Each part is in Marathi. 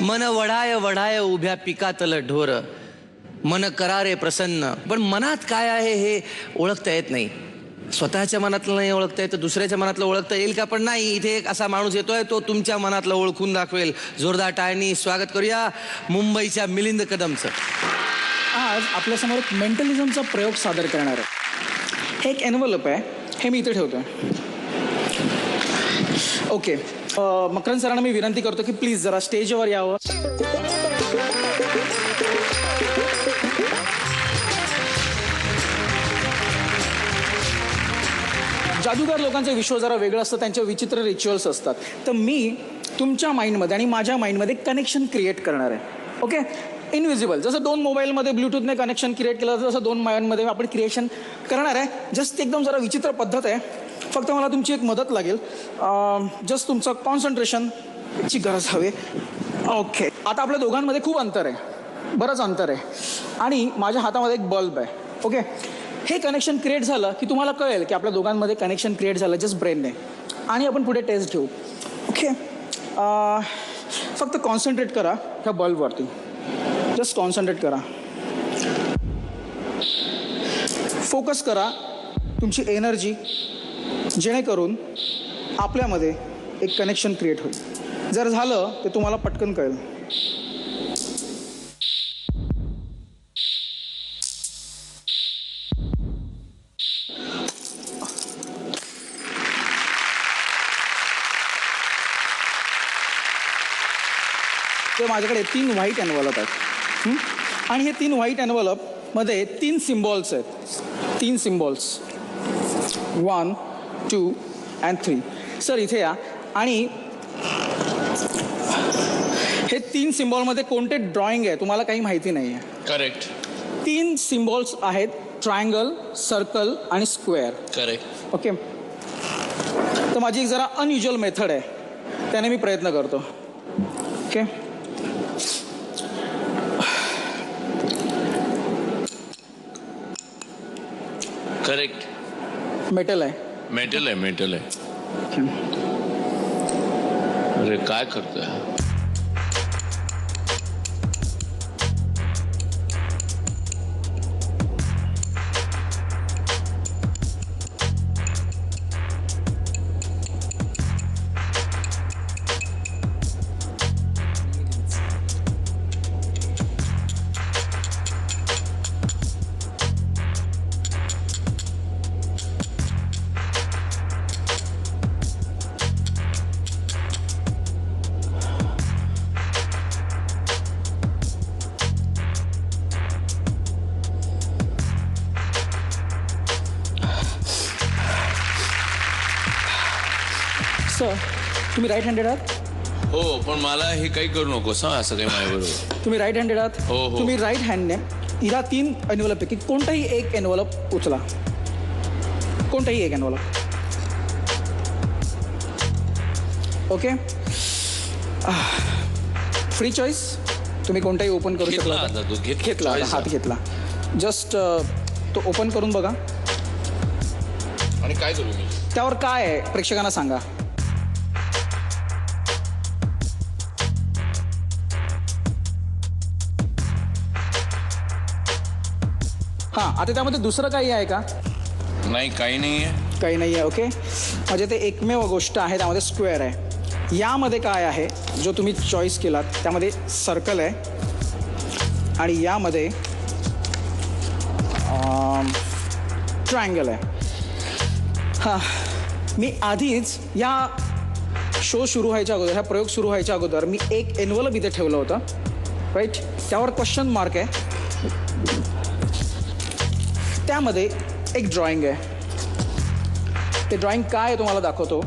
मन वढाय वढाय उभ्या पिकातलं ढोर, मन करारे प्रसन्न. पण मनात काय आहे हे ओळखता येत नाही. स्वतःच्या मनातलं नाही ओळखता येत, दुसऱ्याच्या मनातलं ओळखता येईल का? पण नाही. इथे एक असा माणूस येतोय, तो तुमच्या मनातलं ओळखून दाखवेल. जोरदार टाळ्यांनी स्वागत करूया मुंबईच्या मिलिंद कदमचं. आज आपल्यासमोर एक मेंटलिझमचा प्रयोग सादर करणार आहे. हे एक एनव्हलप आहे, हे मी इथे ठेवतोय. ओके, मकरंद सरांना मी विनंती करतो की प्लीज जरा स्टेजवर यावं. जादूगार लोकांचं विश्व जरा वेगळं असतं, त्यांचे विचित्र रिच्युअल्स असतात. तर मी तुमच्या माइंडमध्ये आणि माझ्या माइंडमध्ये कनेक्शन क्रिएट करणार आहे. Okay, invisible. जसं दोन मोबाईलमध्ये ब्लूटूथने कनेक्शन क्रिएट केलं जातं, तसं दोन माइंडमध्ये आपण क्रिएशन करणार आहे. जस्ट एकदम जरा विचित्र पद्धत आहे. फक्त मला तुमची एक मदत लागेल. जस्ट तुमचं कॉन्सन्ट्रेशनची गरज हवी. ओके, आता आपल्या दोघांमध्ये खूप अंतर आहे, बरंच अंतर आहे. आणि माझ्या हातामध्ये एक बल्ब आहे. ओके, हे कनेक्शन क्रिएट झालं की तुम्हाला कळेल की आपल्या दोघांमध्ये कनेक्शन क्रिएट झालं जस्ट ब्रेनने. आणि आपण पुढे टेस्ट घेऊ. ओके, फक्त कॉन्सन्ट्रेट करा ह्या बल्बवरती. जस्ट कॉन्सन्ट्रेट करा, फोकस करा तुमची एनर्जी, जेणेकरून आपल्यामध्ये एक कनेक्शन क्रिएट होईल. जर झालं ते तुम्हाला पटकन कळेल. ते माझ्याकडे 3 व्हाईट एनव्हलप आहेत. आणि हे 3 व्हाईट एनव्हलपमध्ये 3 सिम्बॉल्स आहेत. 3 सिम्बॉल्स, 1, 2 and 3. सर इथे या. आणि हे 3 सिम्बॉलमध्ये कोणते ड्रॉइंग आहे तुम्हाला काही माहिती नाही आहे. करेक्ट. 3 सिम्बॉल्स आहेत, ट्रायंगल, सर्कल आणि स्क्वेअर. करेक्ट. ओके, तर माझी एक जरा अनयुज्युअल मेथड आहे, त्याने मी प्रयत्न करतो. Okay, correct. मेटल आहे. मेटल आहे, मेटल आहे. अरे काय करतोय? सर, तुम्ही राईट हँडेड आहात? हो, पण मला हे काही करू नकोस हा, असं काही माझ्याबरोबर. तुम्ही राईट हँडेड आहात? हो, हो. तुम्ही राईट हँडने ह्या 3 एनव्हलपपैकी कोणताही एक एनव्हलप उचला. कोणताही एक एनव्हलप. Okay, free choice. तुम्ही कोणताही ओपन करू शकता. घेतला, हात घेतला. जस्ट तो ओपन करून बघा. आणि काय करू मी? त्यावर काय आहे प्रेक्षकांना सांगा. हां, आता त्यामध्ये दुसरं काही आहे का? नाही, काही नाही आहे. काही नाही आहे. ओके, म्हणजे ते एकमेव गोष्ट आहे त्यामध्ये स्क्वेअर आहे. यामध्ये काय आहे जो तुम्ही चॉईस केलात त्यामध्ये सर्कल आहे आणि यामध्ये ट्रायंगल आहे. हां, मी आधीच या शो सुरू व्हायच्या अगोदर, ह्या प्रयोग सुरू व्हायच्या अगोदर मी एक एनव्हलप इथे ठेवलं होतं. राईट, त्यावर क्वेश्चन मार्क आहे. त्यामध्ये एक ड्रॉइंग आहे. ते ड्रॉइंग काय आहे तुम्हाला दाखवतो.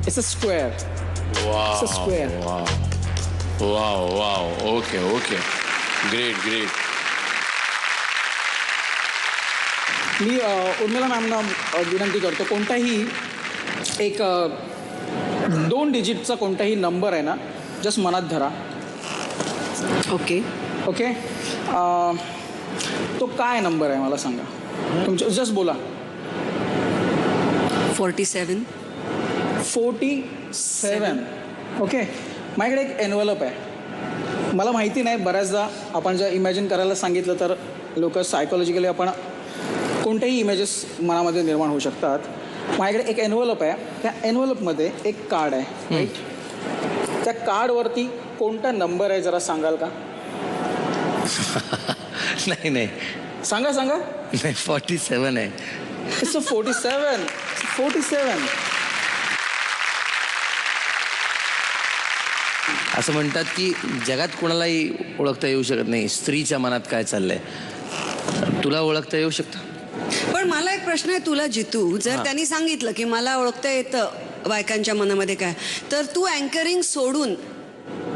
It's a square. Wow, It's a square. Wow, wow. Okay, okay. Great, great. मी उर्मिला मॅमना विनंती करतो, कोणताही एक 2 डिजिटचा कोणताही नंबर आहे ना, जस्ट मनात धरा. ओके, ओके, तो काय नंबर आहे मला सांगा. तुमचं जस्ट बोला. 47. 47. 7. ओके, माझ्याकडे एक एनव्हलप आहे. मला माहिती नाही, बऱ्याचदा आपण जर इमॅजिन करायला सांगितलं तर लोक सायकोलॉजिकली आपण कोणतेही इमेजेस मनामध्ये निर्माण होऊ शकतात. माझ्याकडे एक एनव्हलप आहे. त्या एनव्हलपमध्ये एक कार्ड आहे, राईट? त्या कार्डवरती कोणता नंबर आहे जरा सांगाल का? नाही सांगा. नाही 47 आहे. इट्स 47. 47. असं म्हणतात की जगात कोणालाही ओळखता येऊ शकत नाही स्त्रीच्या मनात काय चाललंय. तुला ओळखता येऊ शकतं. पण मला एक प्रश्न आहे तुला, जितू. जर त्यांनी सांगितलं की मला ओळखता येतं बायकांच्या मनामध्ये काय, तर तू अँकरिंग सोडून,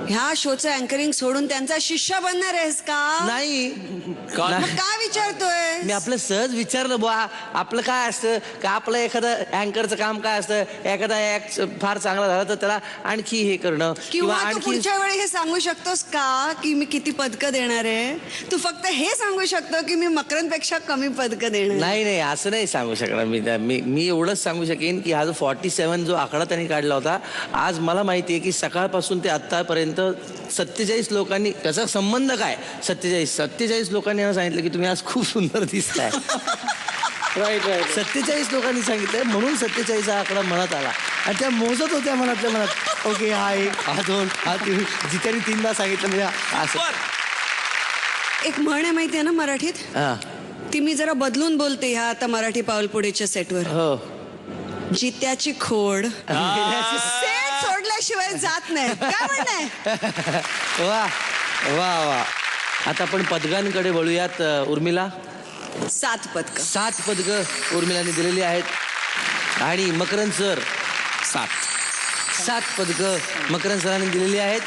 ह्या शोचं अँकरिंग सोडून त्यांचा शिष्य बनणार आहेस का? नाही. मग काय विचारतोय? मी आपलं सहज विचारलं बुवा, आपलं काय असतं का, आपलं एखादं अँकरचं काम काय असतं, एखादा ऍक्ट फार चांगला झाला तर त्याला आणखी हे करणं किंवा तू आणखी. पुढच्या वेळी हे सांगू शकतोस का की मी किती पदकं देणार आहे? तू फक्त हे सांगू शकतो की मी मकरंदपेक्षा कमी पदकं देणार. नाही असं नाही सांगू शकणार मी एवढंच सांगू शकेन की हा जो 47 जो आकडा त्यांनी काढला होता, आज मला माहिती आहे की सकाळपासून ते आत्तापर्यंत 47 लोकांनी, त्याचा संबंध काय, 47 लोकांनी यांना सांगितलं की तुम्ही आज खूप सुंदर दिसताय. राईट. 47 लोकांनी सांगितलंय म्हणून 47 हा आकडा मनात आला आणि त्या मोजत होत्या मनातल्या मनात. ओके, हा 1, हा 2, हा 3, जित्याने 3दा सांगितलं म्हणजे असं. एक म्हण आहे माहिती आहे ना मराठीत, हा. ती मी जरा बदलून बोलते ह्या आता मराठी पाऊलपुढेच्या सेटवर. हो. जित्याची खोड सेट सोडल्याशिवाय जात नाही. काय म्हणणं? वा वा वा. आता आपण पदकांकडे वळूयात. उर्मिला, 7 पदकं. 7 पदकं उर्मिलाने दिलेली आहेत आणि मकरंद सर 7 पदकं मकरंद सरांनी दिलेली आहेत.